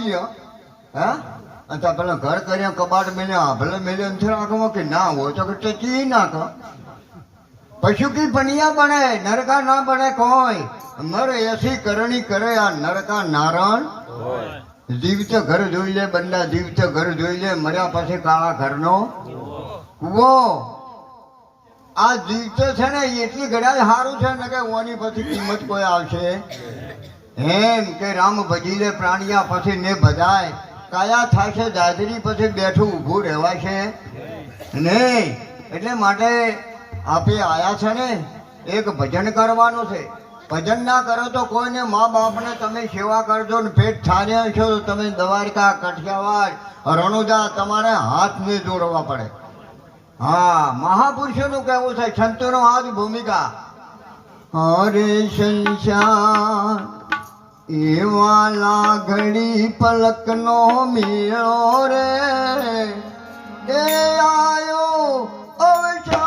આવતી હા અને પેલા ઘર કર્યા કબાટ મેલ્યા ભલે મેલ્યો નથી રાખવામાં કે ના હોય તો કે ચી નાખ પશુ કી બનિયા બને નરકા ના બને કોઈ નર એસી કરણી કરે આ નરકા નારણ જીવ તો ઘર જોઈ લે બંદા જીવ તો ઘર જોઈ લે મર્યા પછી કાળા ઘરનો કુવો આ જીવ તો છે ને એટલી ઘડિયાળ સારું છે ને કે ઓની પછી કિંમત કોઈ આવશે એમ કે રામ ભજી લે પ્રાણિયા પછી ને ભજાય કાયા થશે દાદરી પછી બેઠું ઊભું રહેવાશે નહીં એટલે માટે આપે આયા છે ને એક ભજન કરવાનું છે ભજન ના કરો તો કોઈને મા બાપને તમે સેવા કરજો ને પેટ ઠાર્યા છો તો તમે દ્વારકા કઠિયાવાડ રણુજા તમારે હાથને જોડવા પડે હા મહાપુરુષોનું કહેવું છે સંતોનો આ જ ભૂમિકા હરે સંસાર એવા લાગણી પલકનો મેળો રે એ આયો અવસાન